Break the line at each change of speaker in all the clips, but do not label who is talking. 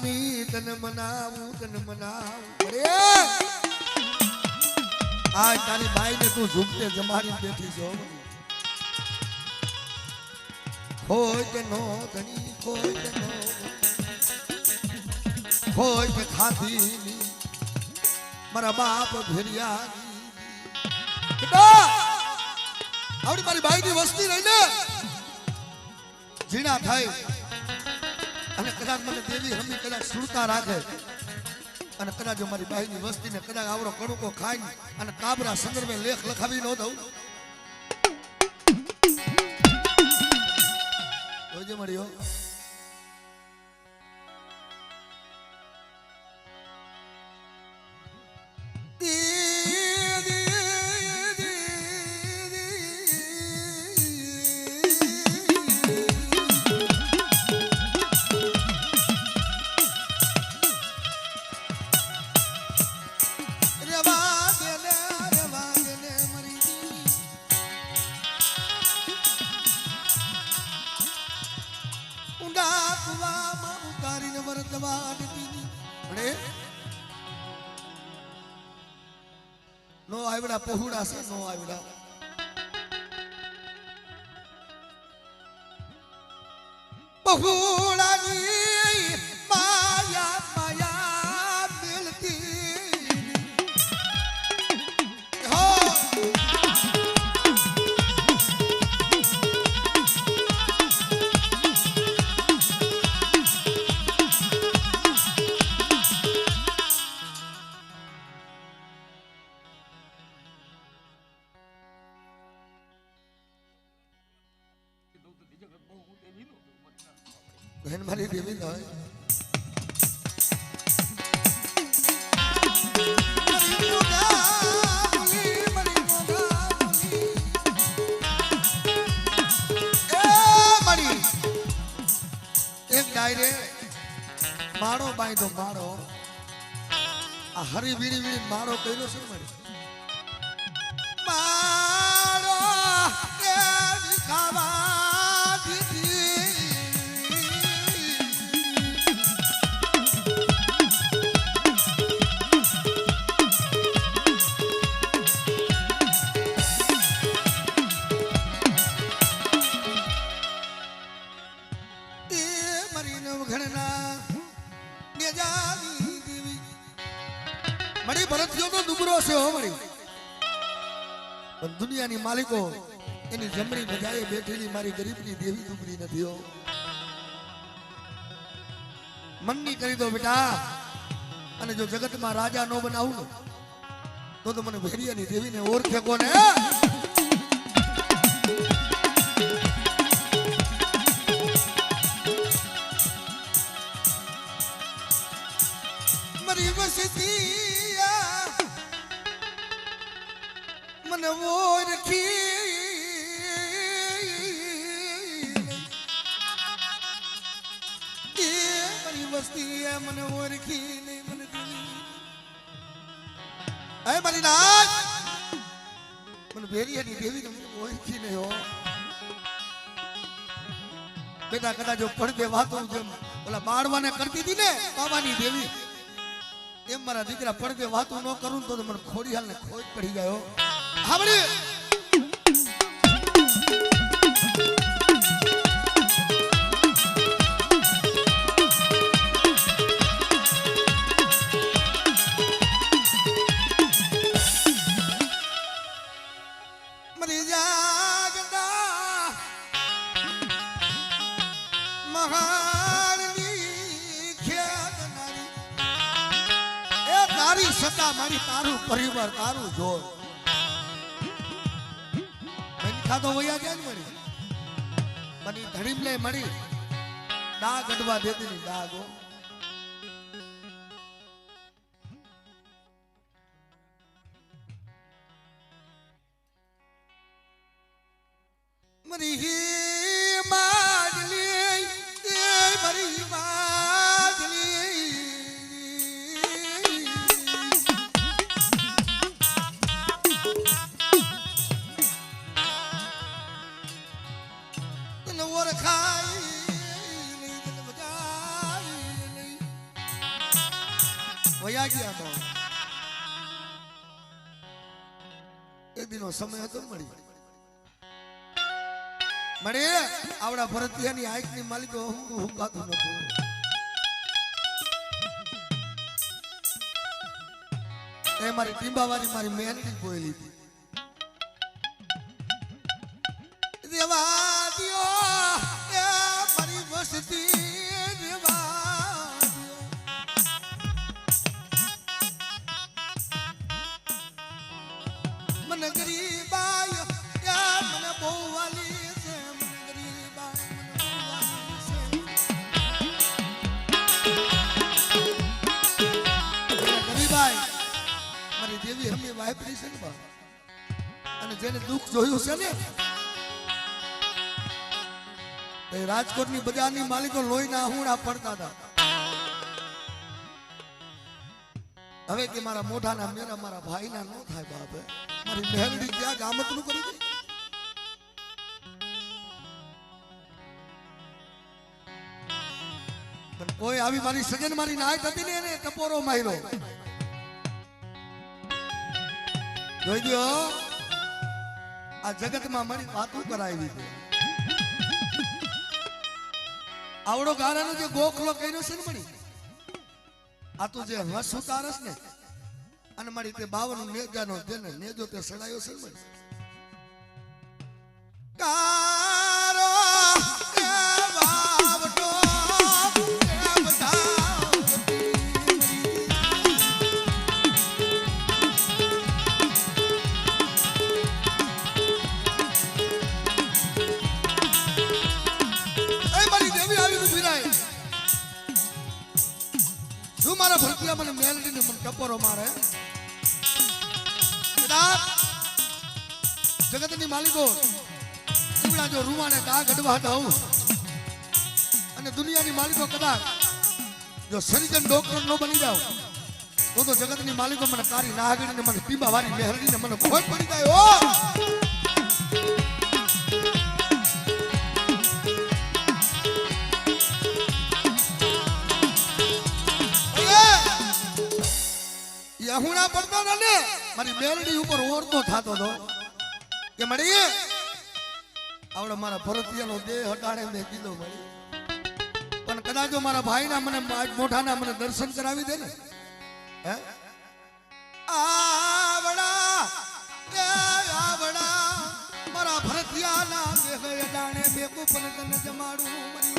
મી તને મનાવું અરે આ તારી બાઈ ને તું ઝૂકતે જમાડી બેઠી છો ખોય કે નો ધણી ખોય કે ખાધી મારા બાપ ભેરિયા આવડી મારી બાઈ ની વસ્તી રહીને જીણા થાય અને કદાચ મને દેવી હમી કદાચ સુરતા રાખે અને કદાચ મારી બાઈ ની વસ્તી ને કદાચ આવડો કડુકો ખાઈ અને કાબરા સંદર્ભે લેખ લખાવી ન દઉં જોજે મળ્યો નો આવડા પહોળા છે નો આવડા પહોળાની માયા માયા મિલતી હો बहन मारी देवी ना एक डायरे मारो बाई तो मारो आ हरी वीड़ी वीड़ी मारो कहिलो છે મારી મારો કે ખાવા मरी भरतियों तो दुबरो से हो मरी दुनिया ની માલિકો એની જમણી બજાએ બેઠેલી મારી ગરીબની દેવી દુબરી નથી હો મનની કરી દો બેટા અને જો જગતમાં રાજા નો બનાવું તો મને ભેરિયાની દેવીને ઓળખે કોને मरी वसती મને ઓળખી એ મારી વસ્તી મને ઓળખી નહીં મને એ મારી નાચ મને ભેરિયાની દેવી મને ઓળખી નહીં હો બેટા કદાચ જો પડદે વાતો જેમ ઓલા બાળવાને કરતી હતી ને બાબાની દેવી એમ મારા દીકરા પડદે વાતો ન કરું તો મને ખોડિયાલ ને ખોજ પડી ગયો હાવડે મરી જાગતા મહારની ખેતનારી એ તારી સતા મારી તારું પરિવાર તારું જોર ખાતો વયા ગયા મળી બની ધડીમ લે મળી ડાગ અડવા દેતી ની ડાગો મરી હી માજલી એ મરી માજલી વયા ગયા તો એક દિનો સમય હતો મળી આવડા ભરતિયાની આંખની માલિકો હુકાતું નતું એ મારી ટીંબાવાળી મારી મહેનતી બોલી હતી દેવા દિયો એ મારી વસતી દેવા મને ગરીબાય એ મને બહુ વાલી છે મને ગરીબાય મને બહુ વાલી છે ગરીબાય મારી દેવી હમે વાપરી છે ને બા અને જેને દુઃખ જોયું છે ને રાજકોટની બજારની માલિકો લોહીના આહુડા પડતા હતા હવે કે મારા મોઢાના મેરા મારા ભાઈના ન થાય બાપ મારી મહેરડી ક્યાં ગામતનું કરી દે પણ કોઈ આવી મારી સજન મારી નાયક હતી ને એને ટપોરો માર્યો જોઈ દો આ જગતમાં મારી વાતો કરાવી છે આવડો ગારાનો જે ગોખલો કર્યો છે ને મળી આ તો જે હસ ઉતારસ ને અને મારી તે 52 નેજાનો જેને નેજો તે સડાયો છે ને મળી કારો એ વાવટો એ બધાવતી મારા ભરતિયા મને મેલડીને મને ટપોરો મારે જગતની માલિકો સીવડા જો રૂવાને ગા ગડવા દઉં અને દુનિયાની માલિકો કદાચ જો સરીજન ડોક્ટર નો બની જાવ તો જગતની માલિકો મને કારી નાગડીને મને પીબા વાળી મેલડીને મને ખોટ પડી જાય ઓ હુણા પડતો ને મારી મેલડી ઉપર ઓરતો થાતો તો કે મળી આવડે મારા ભરતિયાનો દેહ હટાડે મેં કીધો મળી પણ કદાચ જો મારા ભાઈના મને મોઢાના મને દર્શન કરાવી દે ને હે આવડા મારા ભરતિયાના દેહ હટાડે બેકુ પણ તને જમાડું મરી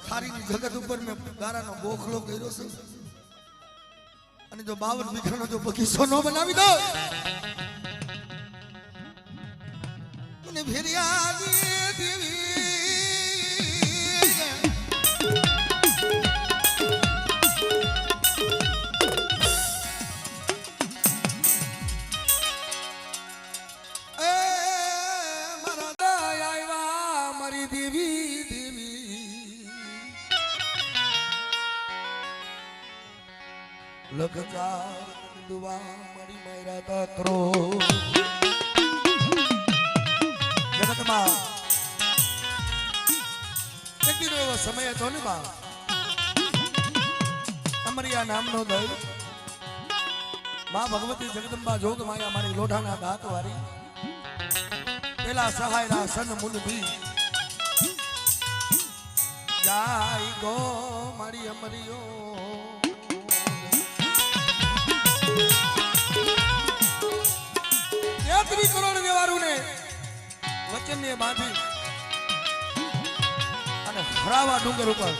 ખારીની જગત ઉપર મેં ગારાનો ગોખલો કર્યો છે અને જો 52 વીઘાનો જો બગીચો નો બનાવી દો મને ભેરિયા દેવી લગતા દુવા મારી માયરા કરો જગતમાં એક દિન એવો સમય હતો ને બા અમરિયા નામનો દળ માં ભગવતી જગદંબા જોગ માયા મારી લોઢાના દાંત વાળી પેલા સહાયરા સન મુન ભી જાય ગો મારી અમરીઓ 33 કરોડ વ્યવહારોને વચનને બાંધી અને હરાવા ડુંગર ઉપર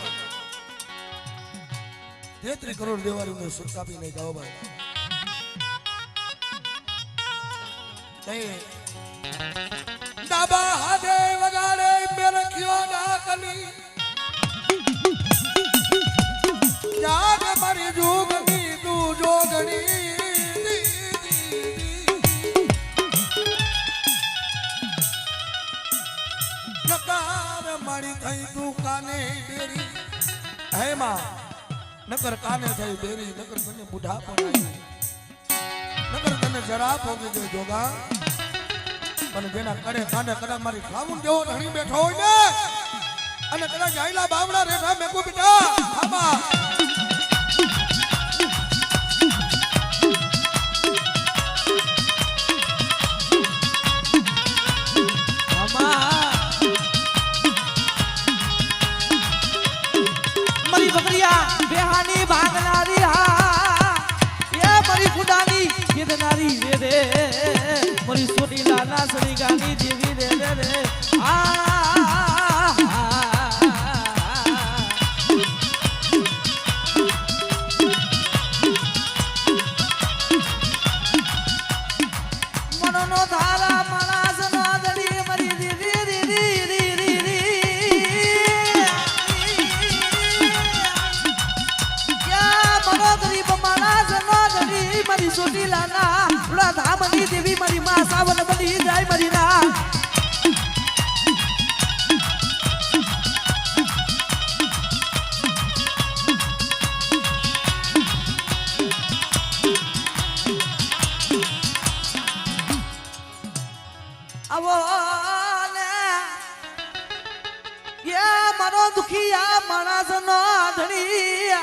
33 કરોડ વ્યવહારોને સુરકાપીને જાઓ ભાઈ ડાબા હાથે વગાડે મેરખ્યો ડાકલી જાગ મારી જોગણી તું જોગણી નકાર મારી થઈ તું કાને ડેરી હે માં નકર કાને થઈ ડેરી નકર તને બુઢા પણ નકર તને જરા પોગી દે જોગા પણ જેના કડે કાંડે કદાચ મારી ખાવું જેવો ધણી બેઠો હોય ને અને કદાચ જાયલા બાવડા રેઠા મેકુ બેટા આમાં
મારી બકરિયા બેહાની ભાગનારી હા એ મારી કુડાની વેદનારી રે મારી સોટી લાલા સરી ગાની દેવી રે રે મનનો ધારા માણસ નો દરી મારી દીદી મારી સોટી લાના રાધા મની દેવી મારી માં સાવન બની જાય મારી ના આવો ને યા મારો દુખિયા માણસ નો ધણી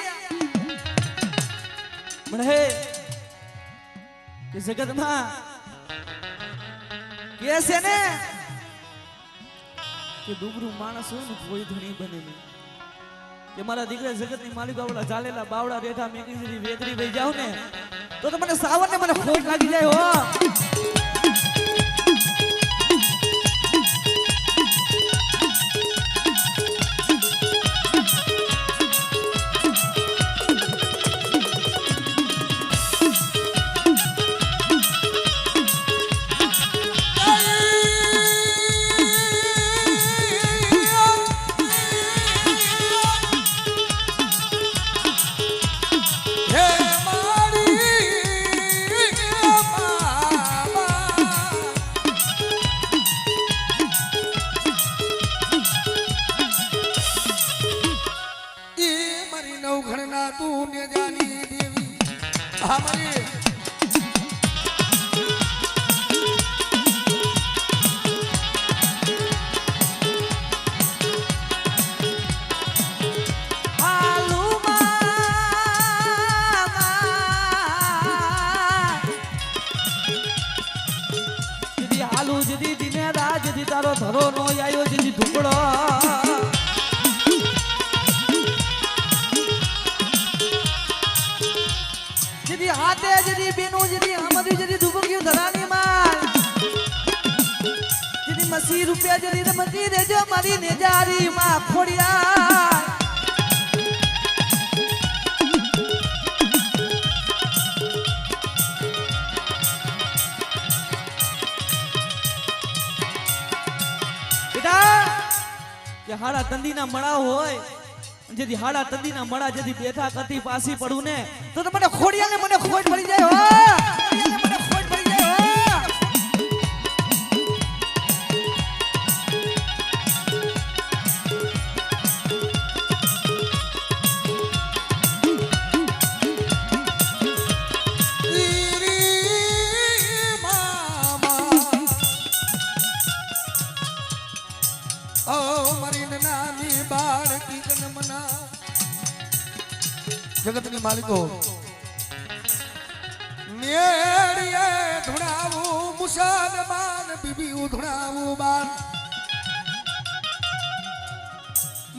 મને જગત માં કે છે ને કે ડુબરું માણસ હોય ને કોઈ ધણી બને નહીં કે મારા દીકરા જગત ની માલિક બાવડા ચાલેલા બાવડા રેઠા મેકરી વેદરી વહી જાવ ને તો મને સાવન ને મને ખોટ લાગી જાય હો તારો ધરો નો આયો જેથી ઢુકડો જેથી હાથે જેથી બેનું જેથી અમારી જેથી ધુબક્યું ધરાની માર જેથી મસી રૂપિયા જેથી રમતી રેજો મારી નેજારી માં ખોડિયા હાડા તંદીના મળા હોય જેથી હાડા તંદીના મળા જેથી બેઠા કતી પાસી પડું ને તો મને ખોડિયાને મને ખોટ પડી જાય હો મને ખોટ પડી જાય
જગતની માલિકો મેળીએ ધુણાવું મુસલમાન બીબી ઉધણાવું બાર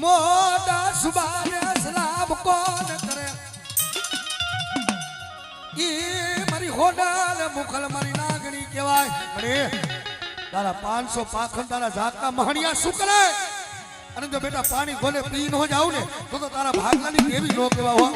મોડા સુબાને સલામ કોણ કરે ઈ મારી હોડાલ મુખલ મારી નાગણી કહેવાય અરે તારા 500 પાખંડ તારા જાતના મહણિયા શું કરે અને જો બેટા પાણી ગોલે પી ન જાવ ને તો તારા ભાગલાની દેવી નો કહેવા હો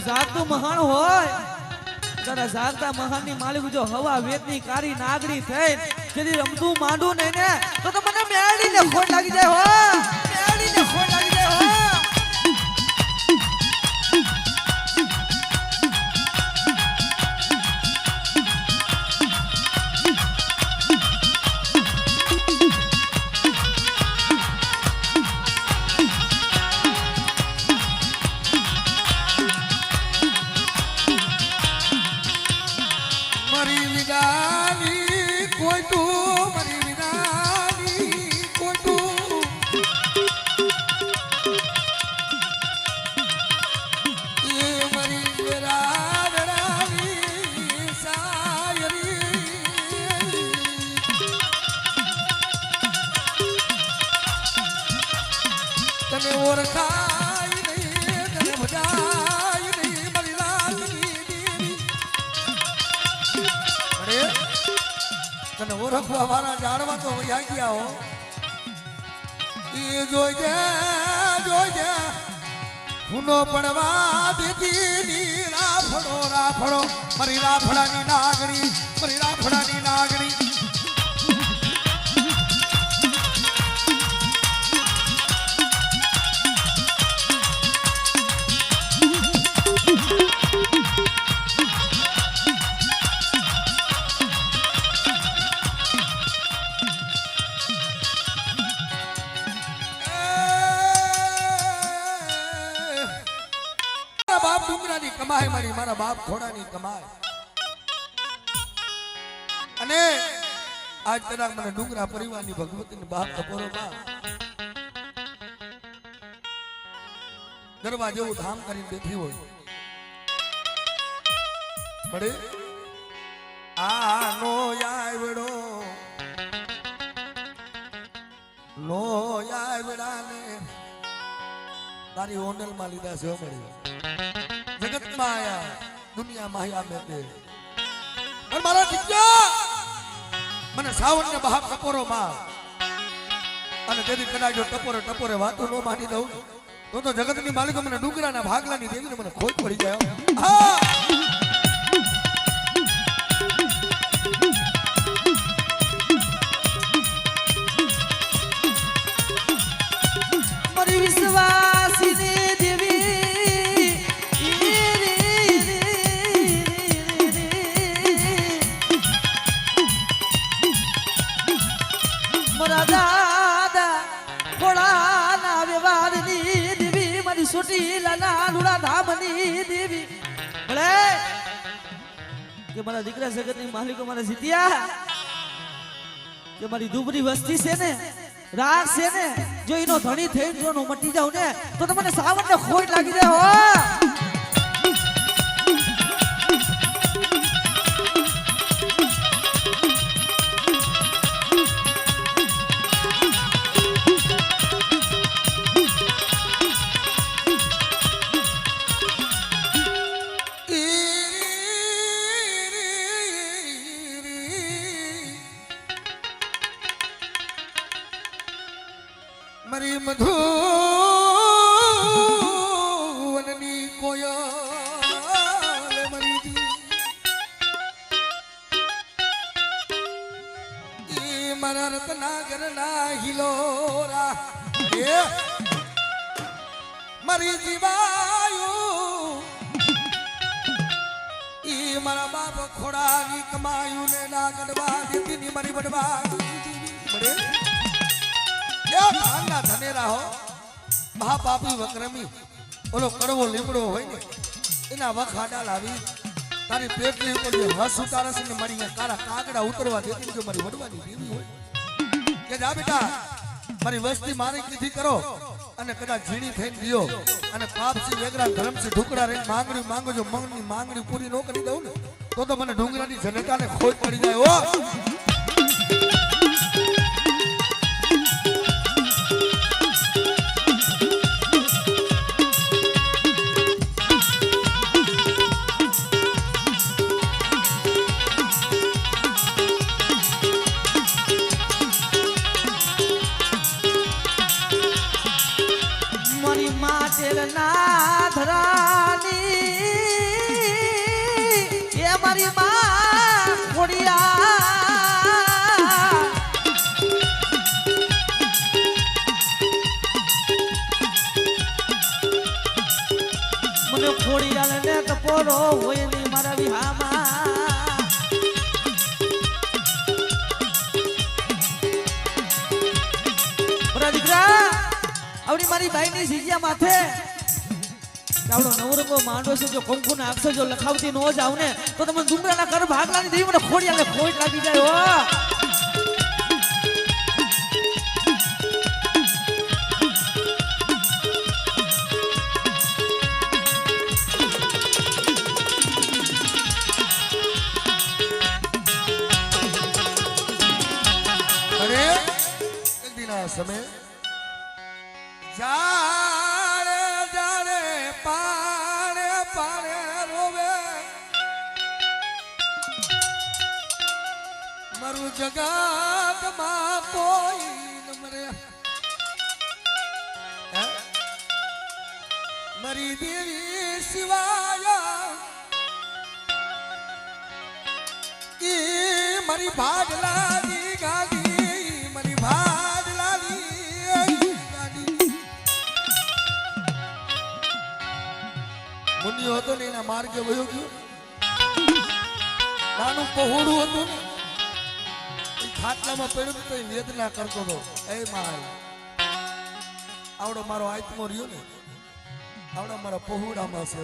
જાગતું મહાન હોય તારા જાગતા મહાનની માલિક જો હવા વેદની કારી નાગરી થઈ જેથી રમતું માંડું નહીં ને તો મને મેળીને ખોટ લાગી જાય હો મેળીને ખોટ લાગી જાય હો તને ઓળખાય નહીં તને ભજાય નહીં મારી લાગણી દેવી અરે તને ઓળખવા વાળા જાણવા તો વયા ગયા હો એ જોઈજે હુનો પડવા દેતી રાફડો મારી રાફડાની નાગણી બાપ ડુંગરાની કમાય મારા બાપ ઘોડાની કમાય અને આજ કદાચ મને ડુંગરા પરિવારની ભગવતીની બાપ કપોરો માં ગરબા જેવું ધામ કરીને બેઠી હોય પડે આ નો આવડો ને તારી હોન્ડલ માં લીધા છે મળી જગત માં આયા દુનિયા માં આયા મેં તે અને મારા દીકરા મને સાવન ને બહાર ટપોરો માં અને તેથી કદાચ જો ટપોરે વાતો નો માની દઉં તો જગત ની માલિકો મને ડુંગરાના ભાગલાની દેવીને મને ખોટ પડી જાય હા મારા દીકરા જગત ની માલિકો મારા જીત્યા કે મારી દુબરી વસ્તી છે ને રાગ છે ને જો એનો ધણી થઈ જો મટી જાવ ને તો તમને સાવન ને ખોટ લાગી જાય હો મારી મધુવનની કોયલ મારી દી મારા રત્નાગરના હિલોરા મારી જીવાયું ઈ મારા બાપ ખોડાની કમાયું ને ના ગડવા દેતી ની મારી બડવા બડે એ ભાંગા ધનેરા હો મહાપાપી વક્રમી ઓલો કડવો લીમડો હોય ને એના વખાડા લાવી તારી પેટની ઉપર જે હસ ઉતારસ ને મારી કાળા કાગડા ઉતરવા દેતી જો મારી વડવાની દેવી હોય કે જા બેટા મારી વસ્તી મારી કીધી કરો અને કદાચ ઝીણી થઈને દિયો અને પાપસી વેગરા ધર્મસી ઢુકડા રહીને માંગણી માંગો જો મનની માંગણી પૂરી ન કરી દઉં ને તો મને ડુંગરાની જનતાને ખોટ પડી જાય હો
ના ધરાની એ મારી માં ખોડિયા મને ખોડિયાલ ને ટપોરો હોય ની મારા વિહામાં બરા દીકરા આવડી મારી ભાઈની સીજિયા માથે આવડો નવરંગો માંડો છે જો કંકુ ના અક્ષર જો લખાવતી નો જાવ ને તો તમને ડુંગરાના કર ભાગલાની દેવી મને ખોડિયાને ખોટ લાગી જાય હો
અરે એક દિના સમય જાણે જાણે પાણે પાણે રોવે મારું જગતમાં કોઈ ન મરે મારી દેવી સિવાય ઈ મારી ભાગલાની ગાડી મારી ભાગલાની મુનિયો હતો ને એના માર્ગે વયો ગયો નાનું પહોળું હતું ને એ ખાટલામાં પડ્યું તો એ વેદના કરતો હતો એ માય આવડો મારો આત્મો રહ્યો ને આવડો મારા પહોળામાં છે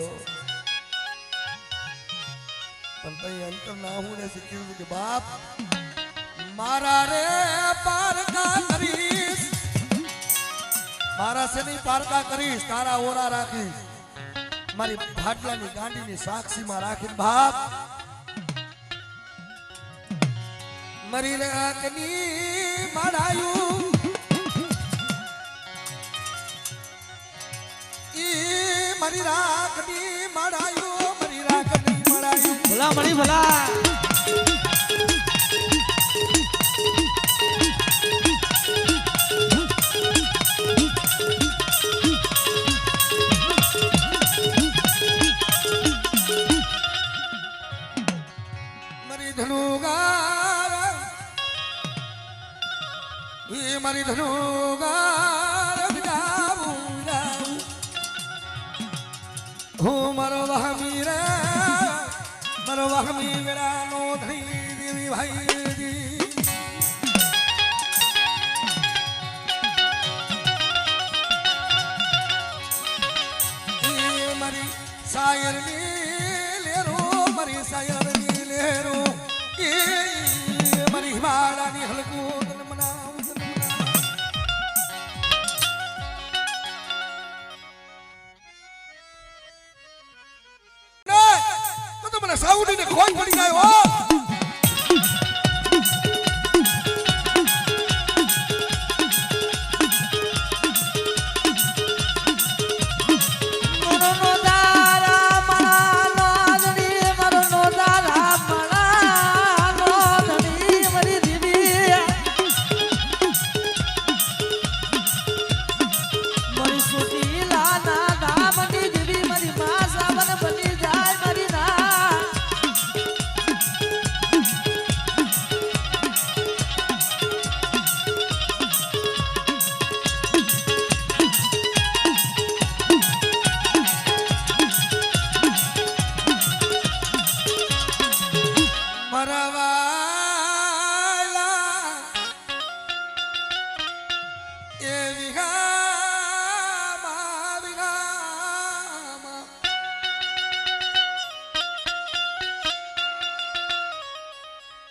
પણ તઈ અંતર ના હું ને શીખ્યું કે બાપ મારા રે પારકા કરીશ મારા છે નહીં પારકા કરીશ તારા ઓરા રાખીશ મારી ભાટલાની ગાંડીની સાક્ષીમાં રાખીને બાપ મરી રાખની માડાયું ઈ મરી રાખની માડાયું મરી રાખની માડાયું
ભલા મળી ભલા
મારી ધનુગાર હું મારો વહમી રે મારો વહમી વેરાનો ધણી દેવી ભાઈ મારી સાયરની લેરો મારી સાયરની લેરો મારી હિમાલયની હલકું સાઉડીને ખોઈ પડી ગયો હો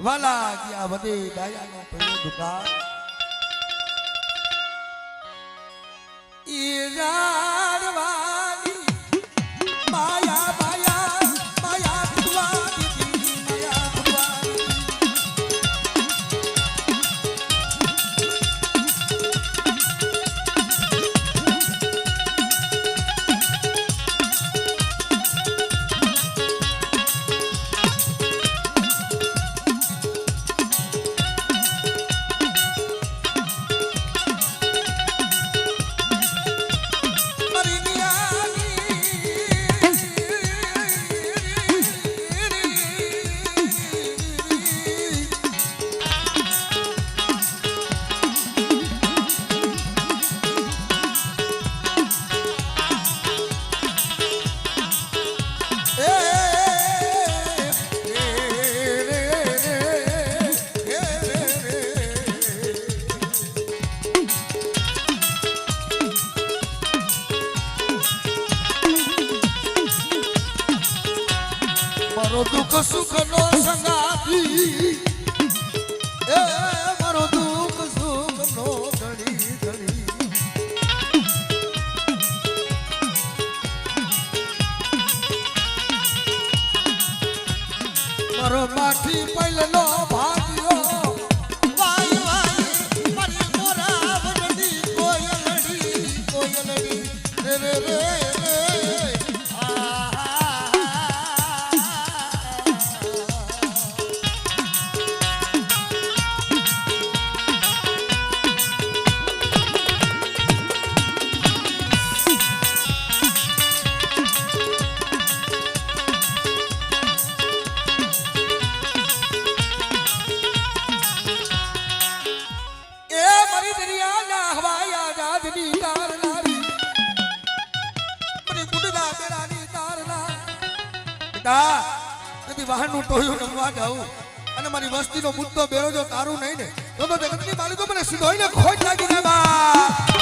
વાલા ગયા વધે ડાયાનો પહેલો દુકાન ઈ રાડવાની માયા માયા માયા કુવાની માયા કુવાની મારો દુઃખ સુખ નો સંગાતી એ મારો દુઃખ સુખ નો ધણી ધણી મારો માઠી પહેલો ભાગ્યો વાય વાય મારી મોરા વડની કોયલડી રે રે રે વાહન નું ટોયું રમવા જાઉં અને મારી વસ્તીનો મુદ્દો બેરો જો તારું નહીં ને તો જગતની માલિકો મને સીધોઈને ખોટ લાગી જાય બા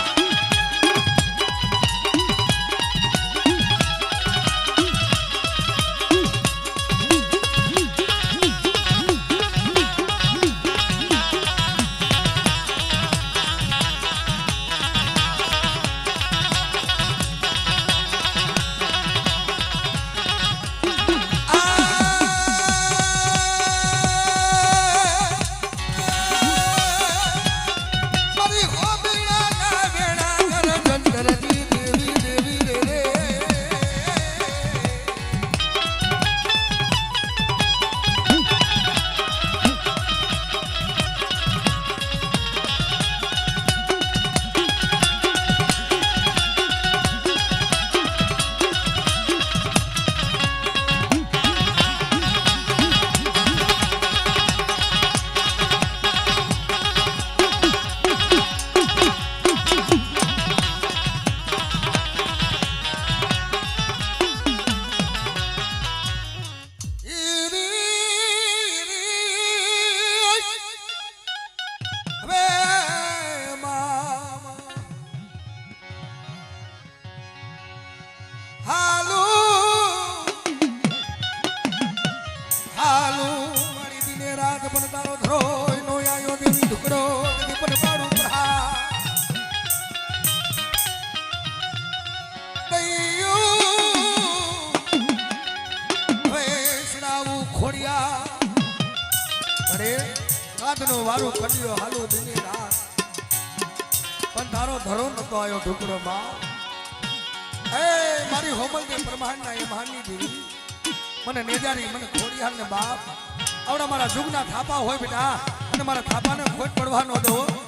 વારું કડિયો હાલો દિને રાત પણ તારો ધરો નતો આયો ઢુકરો માં એ મારી હોમલ ને પ્રમાણ ના એ મહાની દેવી મને નેજારી મને ખોડિયાર ને બાપ આવડા મારા જુગના થાપા હોય બેટા અને મારા થાપાને ખોટ પડવા ન દો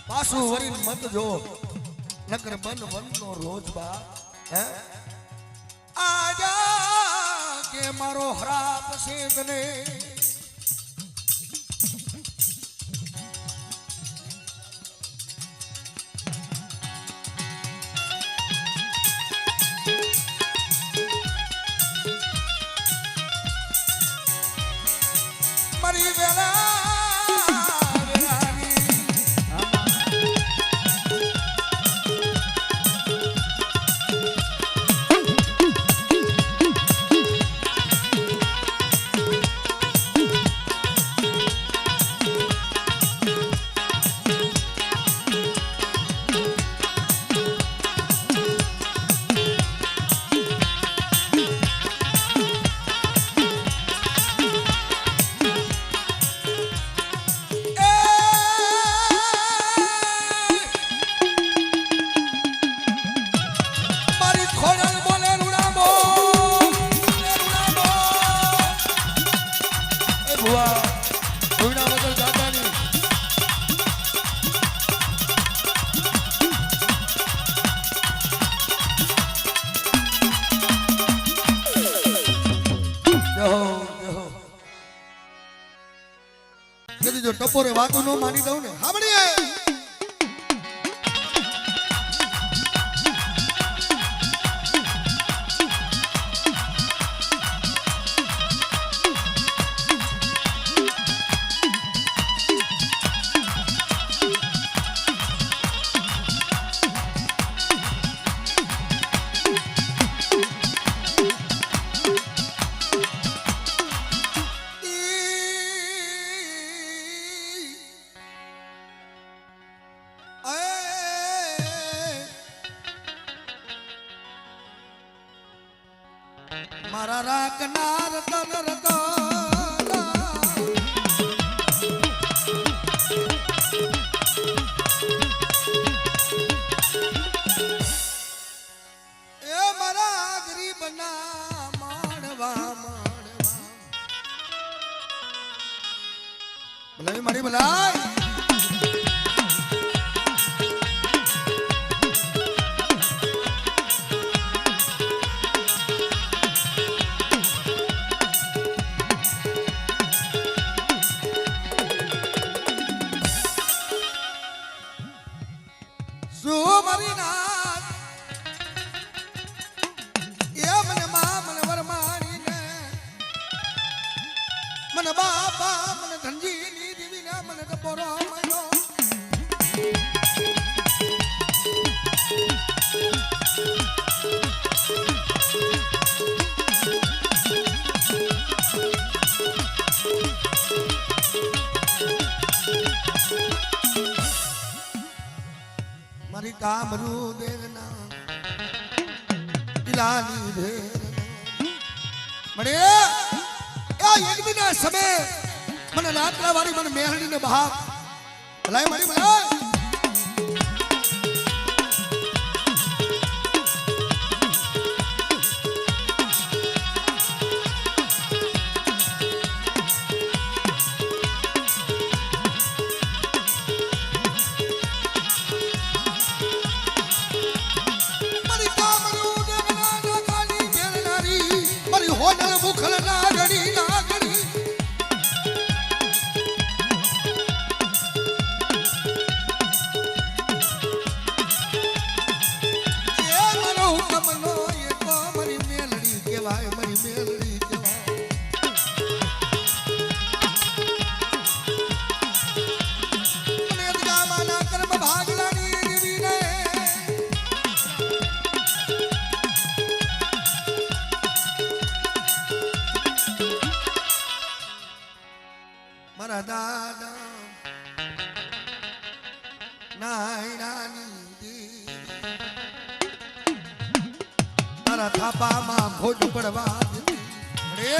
પાછું વરીને મત જો નકર બન વન નો રોજ બા હે આજા કે મારો હરાપ છે તને મારી વેલા
જો ટપોરે વાતો ન માની દઉં ને હાબડીએ મારા રાખનાર તન રતો એ મારા ગરીબના માણવા ભલાઈ મારી ભલાઈ મને બાપા મને ધનજી ની દીવીને મને ટપોરો મળ્યો મારી કામરૂ દેવના દિલાની ભેર મળે એક દિન સમય મને રાત્રા વાળી મને મેહણી ને બહાર ભલાઈ મારી ભલાઈ મારી કામરૂ દેવના નાગાની ભેરનારી મારી હોનલ મુખલ નાગડી મારા દાદા નાયણાની મારા થાપામાં ખોટ પડવા એ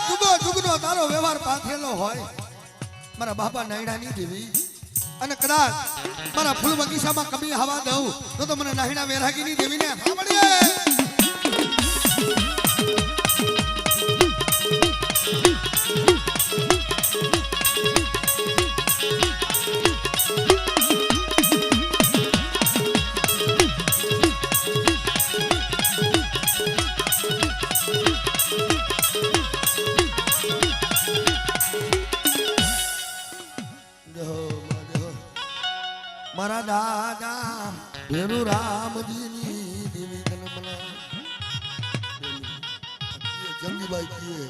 જુગો જુગનો તારો વ્યવહાર પાથરેલો હોય મારા બાપા નાયણાની દેવી અને કદાચ મારા ફૂલ બગીચામાં કમી હવા દઉં તો મને નાયણા વેરાગીની દેવીને સાંભળીએ દેહો મારા દાદા ભેરુ રામજીની દેવી તને મને જંગીબાઈ કીએ